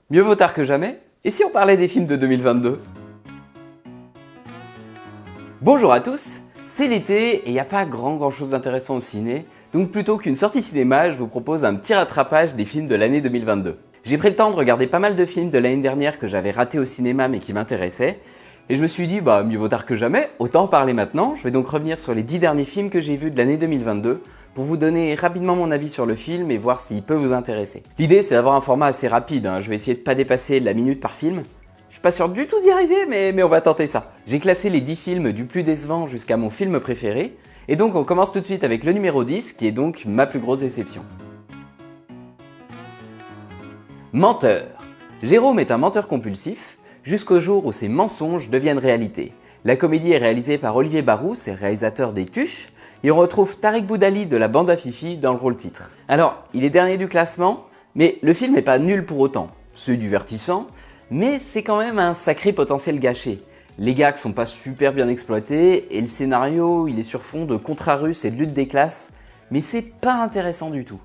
Mieux vaut tard que jamais. Et si on parlait des films de 2022? Bonjour à tous, c'est l'été et il n'y a pas grand chose d'intéressant au ciné, donc plutôt qu'une sortie cinéma, je vous propose un petit rattrapage des films de l'année 2022. J'ai pris le temps de regarder pas mal de films de l'année dernière que j'avais ratés au cinéma mais qui m'intéressaient, et je me suis dit mieux vaut tard que jamais, autant en parler maintenant. Je vais donc revenir sur les 10 derniers films que j'ai vus de l'année 2022 pour vous donner rapidement mon avis sur le film et voir s'il peut vous intéresser. L'idée c'est d'avoir un format assez rapide, je vais essayer de pas dépasser la minute par film. Je suis pas sûr du tout d'y arriver, mais on va tenter ça. J'ai classé les 10 films du plus décevant jusqu'à mon film préféré, et donc on commence tout de suite avec le numéro 10, qui est donc ma plus grosse déception. Menteur. Jérôme est un menteur compulsif, jusqu'au jour où ses mensonges deviennent réalité. La comédie est réalisée par Olivier Barou, c'est le réalisateur des Tuches, et on retrouve Tariq Boudali de la bande à Fifi dans le rôle titre. Alors, il est dernier du classement, mais le film n'est pas nul pour autant. C'est divertissant, mais c'est quand même un sacré potentiel gâché. Les gags sont pas super bien exploités, et le scénario, il est sur fond de contrats russes et de lutte des classes, mais c'est pas intéressant du tout.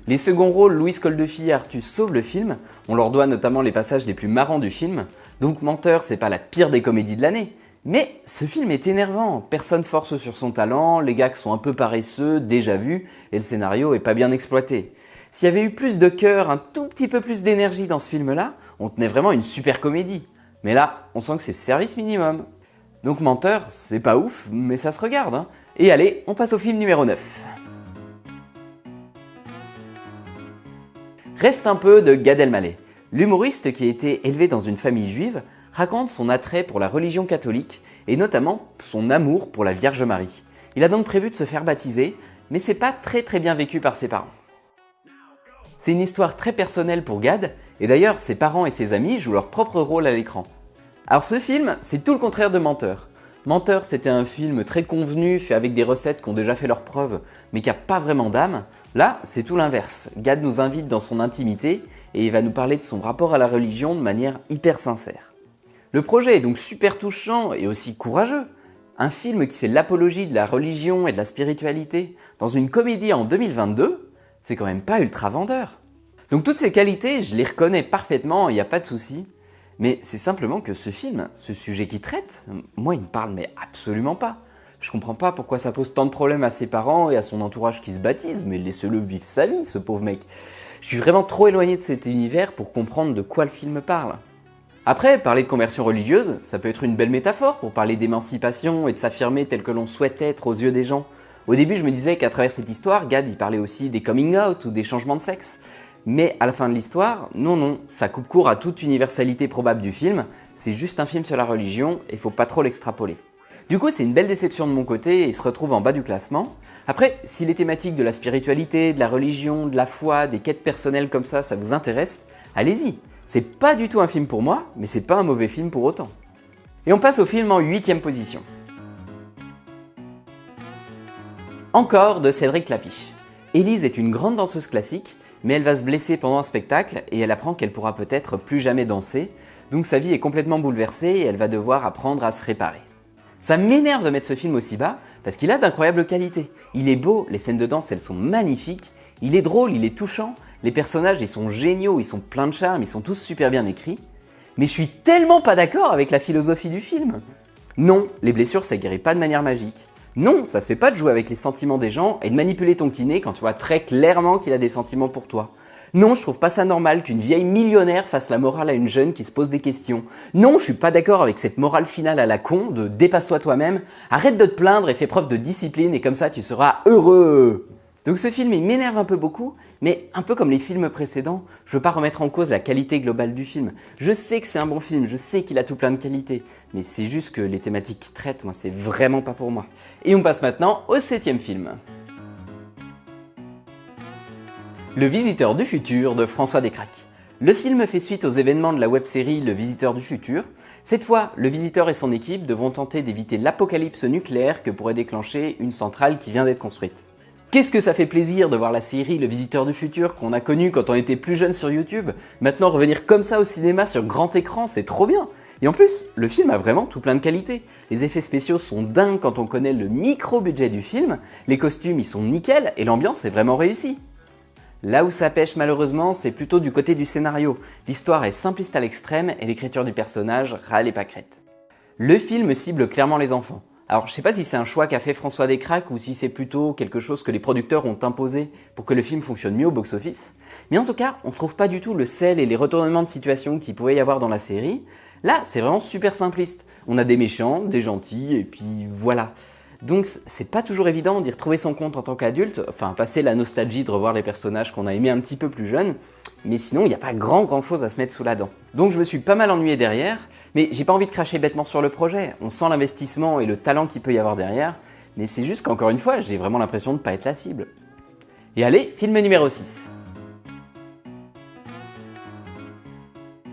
Les seconds rôles, Louis Coldefi et Artus, sauvent le film, on leur doit notamment les passages les plus marrants du film, donc Menteur, c'est pas la pire des comédies de l'année. Mais ce film est énervant, personne force sur son talent, les gags sont un peu paresseux, déjà vus, et le scénario est pas bien exploité. S'il y avait eu plus de cœur, un tout petit peu plus d'énergie dans ce film-là, on tenait vraiment une super comédie. Mais là, on sent que c'est service minimum. Donc Menteur, c'est pas ouf, mais ça se regarde. Et allez, on passe au film numéro 9. Reste un peu de Gad Elmaleh. L'humoriste qui a été élevé dans une famille juive raconte son attrait pour la religion catholique et notamment son amour pour la Vierge Marie. Il a donc prévu de se faire baptiser, mais c'est pas très bien vécu par ses parents. C'est une histoire très personnelle pour Gad, et d'ailleurs ses parents et ses amis jouent leur propre rôle à l'écran. Alors ce film, c'est tout le contraire de Menteur. Menteur, c'était un film très convenu, fait avec des recettes qui ont déjà fait leurs preuves, mais qui n'a pas vraiment d'âme. Là, c'est tout l'inverse. Gad nous invite dans son intimité, et il va nous parler de son rapport à la religion de manière hyper sincère. Le projet est donc super touchant et aussi courageux. Un film qui fait l'apologie de la religion et de la spiritualité dans une comédie en 2022, c'est quand même pas ultra vendeur. Donc toutes ces qualités, je les reconnais parfaitement, il n'y a pas de souci. Mais c'est simplement que ce film, ce sujet qu'il traite, moi il me parle mais absolument pas. Je comprends pas pourquoi ça pose tant de problèmes à ses parents et à son entourage qui se baptise, mais laissez-le vivre sa vie, ce pauvre mec. Je suis vraiment trop éloigné de cet univers pour comprendre de quoi le film parle. Après, parler de conversion religieuse, ça peut être une belle métaphore pour parler d'émancipation et de s'affirmer tel que l'on souhaite être aux yeux des gens. Au début, je me disais qu'à travers cette histoire, Gad y parlait aussi des coming out ou des changements de sexe. Mais à la fin de l'histoire, non, ça coupe court à toute universalité probable du film, c'est juste un film sur la religion et faut pas trop l'extrapoler. Du coup, c'est une belle déception de mon côté et il se retrouve en bas du classement. Après, si les thématiques de la spiritualité, de la religion, de la foi, des quêtes personnelles comme ça vous intéresse, allez-y. C'est pas du tout un film pour moi, mais c'est pas un mauvais film pour autant. Et on passe au film en 8ème position. Encore de Cédric Klapisch. Élise est une grande danseuse classique, mais elle va se blesser pendant un spectacle et elle apprend qu'elle pourra peut-être plus jamais danser, donc sa vie est complètement bouleversée et elle va devoir apprendre à se réparer. Ça m'énerve de mettre ce film aussi bas parce qu'il a d'incroyables qualités. Il est beau, les scènes de danse elles sont magnifiques, il est drôle, il est touchant, les personnages ils sont géniaux, ils sont pleins de charme, ils sont tous super bien écrits, mais je suis tellement pas d'accord avec la philosophie du film. Non, les blessures ça guérit pas de manière magique. Non, ça se fait pas de jouer avec les sentiments des gens et de manipuler ton kiné quand tu vois très clairement qu'il a des sentiments pour toi. Non, je trouve pas ça normal qu'une vieille millionnaire fasse la morale à une jeune qui se pose des questions. Non, je suis pas d'accord avec cette morale finale à la con de dépasse-toi toi-même, arrête de te plaindre et fais preuve de discipline et comme ça tu seras heureux. Donc ce film il m'énerve un peu beaucoup, mais un peu comme les films précédents, je veux pas remettre en cause la qualité globale du film. Je sais que c'est un bon film, je sais qu'il a tout plein de qualités, mais c'est juste que les thématiques qu'il traite, moi c'est vraiment pas pour moi. Et on passe maintenant au 7ème film. Le Visiteur du Futur de François Descraques. Le film fait suite aux événements de la web-série Le Visiteur du Futur. Cette fois, le visiteur et son équipe devront tenter d'éviter l'apocalypse nucléaire que pourrait déclencher une centrale qui vient d'être construite. Qu'est-ce que ça fait plaisir de voir la série Le Visiteur du Futur qu'on a connue quand on était plus jeune sur YouTube. Maintenant revenir comme ça au cinéma sur grand écran, c'est trop bien. Et en plus, le film a vraiment tout plein de qualités. Les effets spéciaux sont dingues quand on connaît le micro-budget du film, les costumes ils sont nickel et l'ambiance est vraiment réussie. Là où ça pêche malheureusement, c'est plutôt du côté du scénario. L'histoire est simpliste à l'extrême et l'écriture du personnage râle et pâquerette. Le film cible clairement les enfants. Alors je sais pas si c'est un choix qu'a fait François Descraques ou si c'est plutôt quelque chose que les producteurs ont imposé pour que le film fonctionne mieux au box-office. Mais en tout cas, on ne trouve pas du tout le sel et les retournements de situation qu'il pouvait y avoir dans la série. Là, c'est vraiment super simpliste. On a des méchants, des gentils et puis voilà. Donc c'est pas toujours évident d'y retrouver son compte en tant qu'adulte, enfin passer la nostalgie de revoir les personnages qu'on a aimés un petit peu plus jeunes, mais sinon il n'y a pas grand chose à se mettre sous la dent. Donc je me suis pas mal ennuyé derrière, mais j'ai pas envie de cracher bêtement sur le projet, on sent l'investissement et le talent qu'il peut y avoir derrière, mais c'est juste qu'encore une fois, j'ai vraiment l'impression de pas être la cible. Et allez, film numéro 6.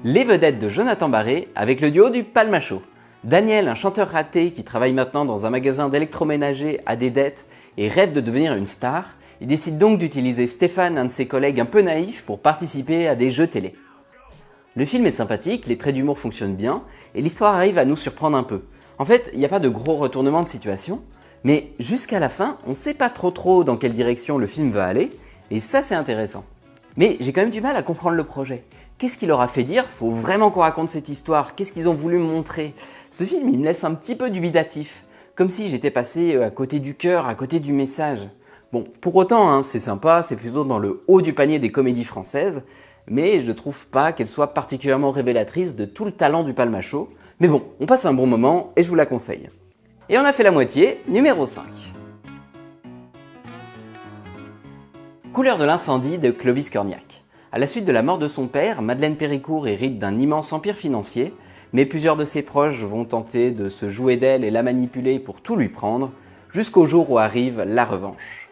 Les vedettes de Jonathan Barré avec le duo du Palmachot. Daniel, un chanteur raté qui travaille maintenant dans un magasin d'électroménager, a des dettes et rêve de devenir une star, il décide donc d'utiliser Stéphane, un de ses collègues un peu naïf, pour participer à des jeux télé. Le film est sympathique, les traits d'humour fonctionnent bien et l'histoire arrive à nous surprendre un peu. En fait, il n'y a pas de gros retournement de situation, mais jusqu'à la fin, on ne sait pas trop dans quelle direction le film va aller et ça c'est intéressant. Mais j'ai quand même du mal à comprendre le projet. Qu'est-ce qui leur a fait dire « faut vraiment qu'on raconte cette histoire », qu'est-ce qu'ils ont voulu montrer? Ce film, il me laisse un petit peu dubitatif, comme si j'étais passé à côté du cœur, à côté du message. Bon, pour autant, hein, c'est sympa, c'est plutôt dans le haut du panier des comédies françaises, mais je ne trouve pas qu'elle soit particulièrement révélatrice de tout le talent du Palmachot. Mais bon, on passe un bon moment et je vous la conseille. Et on a fait la moitié, numéro 5. Couleur de l'incendie de Clovis Cornillac. À la suite de la mort de son père, Madeleine Péricourt hérite d'un immense empire financier, mais plusieurs de ses proches vont tenter de se jouer d'elle et la manipuler pour tout lui prendre, jusqu'au jour où arrive la revanche.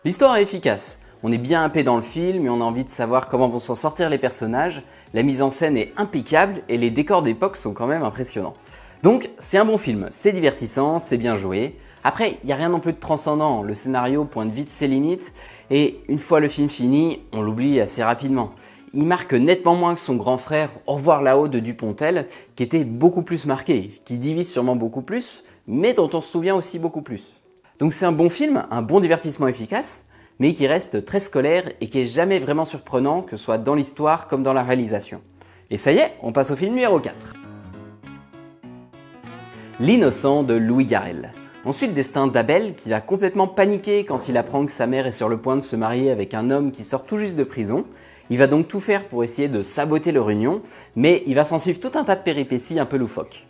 L'histoire est efficace, on est bien happé dans le film et on a envie de savoir comment vont s'en sortir les personnages, la mise en scène est impeccable et les décors d'époque sont quand même impressionnants. Donc c'est un bon film, c'est divertissant, c'est bien joué. Après, il n'y a rien non plus de transcendant, le scénario pointe vite ses limites et une fois le film fini, on l'oublie assez rapidement. Il marque nettement moins que son grand frère Au revoir là-haut de Dupontel, qui était beaucoup plus marqué, qui divise sûrement beaucoup plus, mais dont on se souvient aussi beaucoup plus. Donc c'est un bon film, un bon divertissement efficace, mais qui reste très scolaire et qui est jamais vraiment surprenant, que ce soit dans l'histoire comme dans la réalisation. Et ça y est, on passe au film numéro 4. L'innocent de Louis Garrel. On suit le destin d'Abel qui va complètement paniquer quand il apprend que sa mère est sur le point de se marier avec un homme qui sort tout juste de prison. Il va donc tout faire pour essayer de saboter leur union, mais il va s'en suivre tout un tas de péripéties un peu loufoques.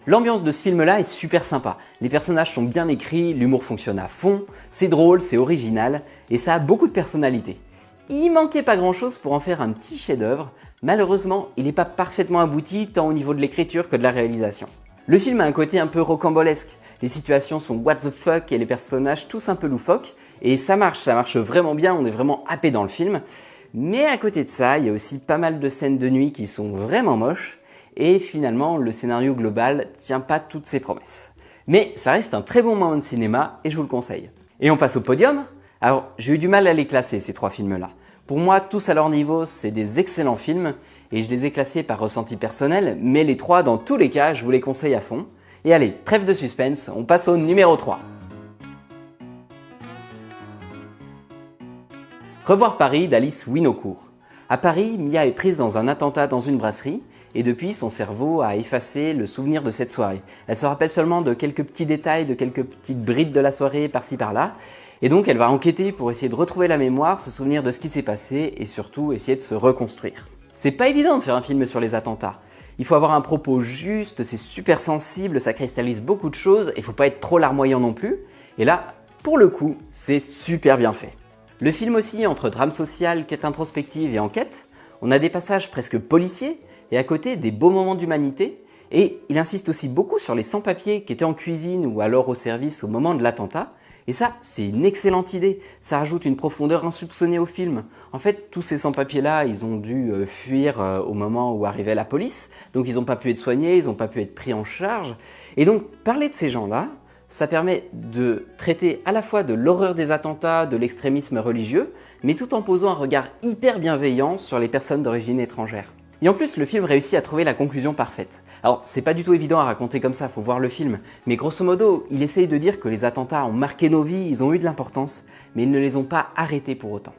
L'ambiance de ce film-là est super sympa, les personnages sont bien écrits, l'humour fonctionne à fond, c'est drôle, c'est original, et ça a beaucoup de personnalité. Il manquait pas grand-chose pour en faire un petit chef-d'œuvre, malheureusement il n'est pas parfaitement abouti tant au niveau de l'écriture que de la réalisation. Le film a un côté un peu rocambolesque, les situations sont what the fuck et les personnages tous un peu loufoques, et ça marche vraiment bien, on est vraiment happé dans le film. Mais à côté de ça, il y a aussi pas mal de scènes de nuit qui sont vraiment moches, et finalement le scénario global tient pas toutes ses promesses. Mais ça reste un très bon moment de cinéma, et je vous le conseille. Et on passe au podium. Alors j'ai eu du mal à les classer ces trois films-là. Pour moi, tous à leur niveau, c'est des excellents films, et je les ai classés par ressenti personnel, mais les trois, dans tous les cas, je vous les conseille à fond. Et allez, trêve de suspense, on passe au numéro 3. Revoir Paris d'Alice Winocourt. À Paris, Mia est prise dans un attentat dans une brasserie, et depuis, son cerveau a effacé le souvenir de cette soirée. Elle se rappelle seulement de quelques petits détails, de quelques petites brides de la soirée par-ci par-là, et donc elle va enquêter pour essayer de retrouver la mémoire, se souvenir de ce qui s'est passé, et surtout essayer de se reconstruire. C'est pas évident de faire un film sur les attentats. Il faut avoir un propos juste, c'est super sensible, ça cristallise beaucoup de choses, et il faut pas être trop larmoyant non plus. Et là, pour le coup, c'est super bien fait. Le film aussi, entre drame social, quête introspective et enquête, on a des passages presque policiers, et à côté des beaux moments d'humanité, et il insiste aussi beaucoup sur les sans-papiers qui étaient en cuisine ou alors au service au moment de l'attentat, et ça, c'est une excellente idée, ça rajoute une profondeur insoupçonnée au film. En fait, tous ces sans-papiers-là, ils ont dû fuir au moment où arrivait la police, donc ils n'ont pas pu être soignés, ils n'ont pas pu être pris en charge. Et donc, parler de ces gens-là, ça permet de traiter à la fois de l'horreur des attentats, de l'extrémisme religieux, mais tout en posant un regard hyper bienveillant sur les personnes d'origine étrangère. Et en plus, le film réussit à trouver la conclusion parfaite. Alors, c'est pas du tout évident à raconter comme ça, faut voir le film, mais grosso modo, il essaye de dire que les attentats ont marqué nos vies, ils ont eu de l'importance, mais ils ne les ont pas arrêtés pour autant.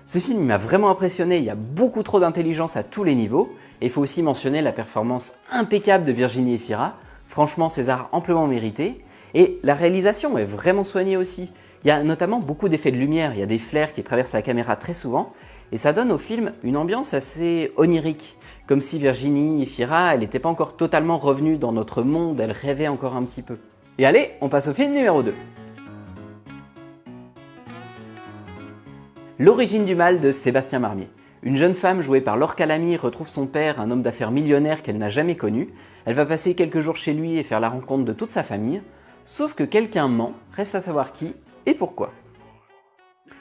Ce film m'a vraiment impressionné, il y a beaucoup trop d'intelligence à tous les niveaux, et il faut aussi mentionner la performance impeccable de Virginie Efira, franchement César amplement mérité, et la réalisation est vraiment soignée aussi. Il y a notamment beaucoup d'effets de lumière, il y a des flares qui traversent la caméra très souvent, et ça donne au film une ambiance assez onirique, comme si Virginie Efira, elle n'était pas encore totalement revenue dans notre monde, elle rêvait encore un petit peu. Et allez, on passe au film numéro 2. L'origine du mal de Sébastien Marmier. Une jeune femme jouée par Laure Calamy retrouve son père, un homme d'affaires millionnaire qu'elle n'a jamais connu. Elle va passer quelques jours chez lui et faire la rencontre de toute sa famille. Sauf que quelqu'un ment, reste à savoir qui et pourquoi.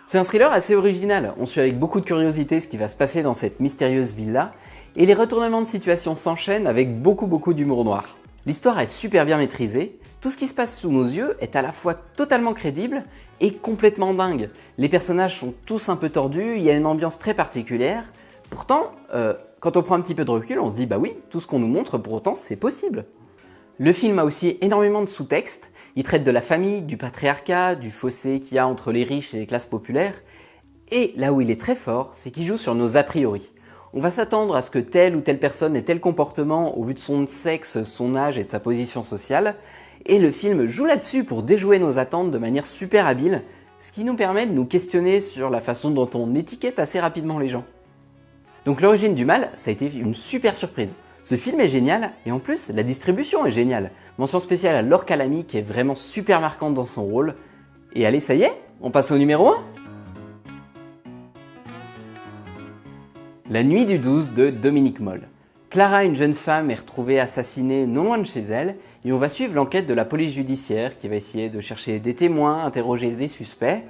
C'est un thriller assez original, on suit avec beaucoup de curiosité ce qui va se passer dans cette mystérieuse villa, et les retournements de situation s'enchaînent avec beaucoup d'humour noir. L'histoire est super bien maîtrisée, tout ce qui se passe sous nos yeux est à la fois totalement crédible et complètement dingue. Les personnages sont tous un peu tordus, il y a une ambiance très particulière. Pourtant, quand on prend un petit peu de recul, on se dit bah oui, tout ce qu'on nous montre pour autant c'est possible. Le film a aussi énormément de sous-textes, il traite de la famille, du patriarcat, du fossé qu'il y a entre les riches et les classes populaires. Et là où il est très fort, c'est qu'il joue sur nos a priori. On va s'attendre à ce que telle ou telle personne ait tel comportement au vu de son sexe, son âge et de sa position sociale, et le film joue là-dessus pour déjouer nos attentes de manière super habile, ce qui nous permet de nous questionner sur la façon dont on étiquette assez rapidement les gens. Donc l'origine du mal, ça a été une super surprise. Ce film est génial, et en plus, la distribution est géniale. Mention spéciale à Laure Calamy qui est vraiment super marquante dans son rôle. Et allez, ça y est, on passe au numéro 1. La nuit du 12 de Dominique Moll. Clara, une jeune femme, est retrouvée assassinée non loin de chez elle, et on va suivre l'enquête de la police judiciaire qui va essayer de chercher des témoins, interroger des suspects.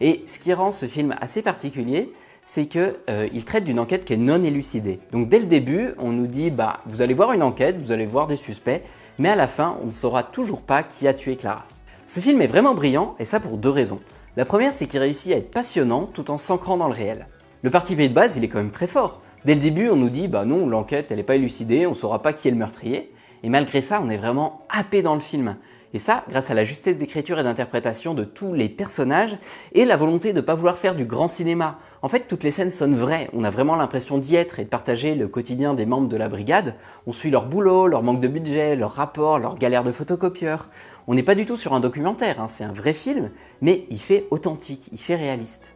Et ce qui rend ce film assez particulier, c'est qu'il traite d'une enquête qui est non élucidée. Donc dès le début, on nous dit bah vous allez voir une enquête, vous allez voir des suspects, mais à la fin, on ne saura toujours pas qui a tué Clara. Ce film est vraiment brillant, et ça pour deux raisons. La première, c'est qu'il réussit à être passionnant tout en s'ancrant dans le réel. Le parti pris de base, il est quand même très fort. Dès le début, on nous dit bah non, l'enquête elle n'est pas élucidée, on ne saura pas qui est le meurtrier, et malgré ça, on est vraiment happé dans le film. Et ça, grâce à la justesse d'écriture et d'interprétation de tous les personnages et la volonté de ne pas vouloir faire du grand cinéma. En fait, toutes les scènes sonnent vraies, on a vraiment l'impression d'y être et de partager le quotidien des membres de la brigade. On suit leur boulot, leur manque de budget, leurs rapports, leurs galères de photocopieurs. On n'est pas du tout sur un documentaire, hein, c'est un vrai film, mais il fait authentique, il fait réaliste.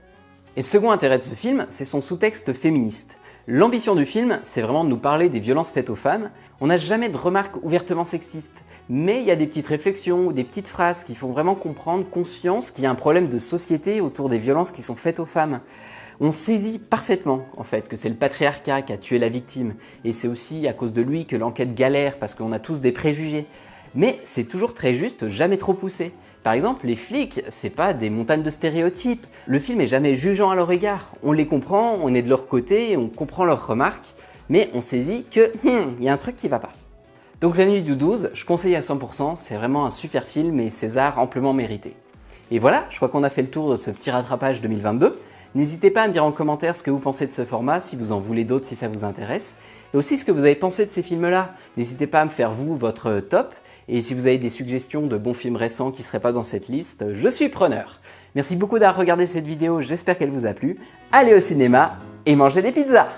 Et le second intérêt de ce film, c'est son sous-texte féministe. L'ambition du film, c'est vraiment de nous parler des violences faites aux femmes. On n'a jamais de remarques ouvertement sexistes, mais il y a des petites réflexions ou des petites phrases qui font vraiment comprendre, conscience qu'il y a un problème de société autour des violences qui sont faites aux femmes. On saisit parfaitement en fait que c'est le patriarcat qui a tué la victime, et c'est aussi à cause de lui que l'enquête galère parce qu'on a tous des préjugés. Mais c'est toujours très juste, jamais trop poussé. Par exemple, les flics, c'est pas des montagnes de stéréotypes. Le film est jamais jugeant à leur égard. On les comprend, on est de leur côté, on comprend leurs remarques, mais on saisit que il y a un truc qui va pas. Donc La Nuit du 12, je conseille à 100%, c'est vraiment un super film et César amplement mérité. Et voilà, je crois qu'on a fait le tour de ce petit rattrapage 2022. N'hésitez pas à me dire en commentaire ce que vous pensez de ce format, si vous en voulez d'autres, si ça vous intéresse. Et aussi ce que vous avez pensé de ces films-là. N'hésitez pas à me faire vous votre top. Et si vous avez des suggestions de bons films récents qui ne seraient pas dans cette liste, je suis preneur. Merci beaucoup d'avoir regardé cette vidéo, j'espère qu'elle vous a plu. Allez au cinéma et mangez des pizzas!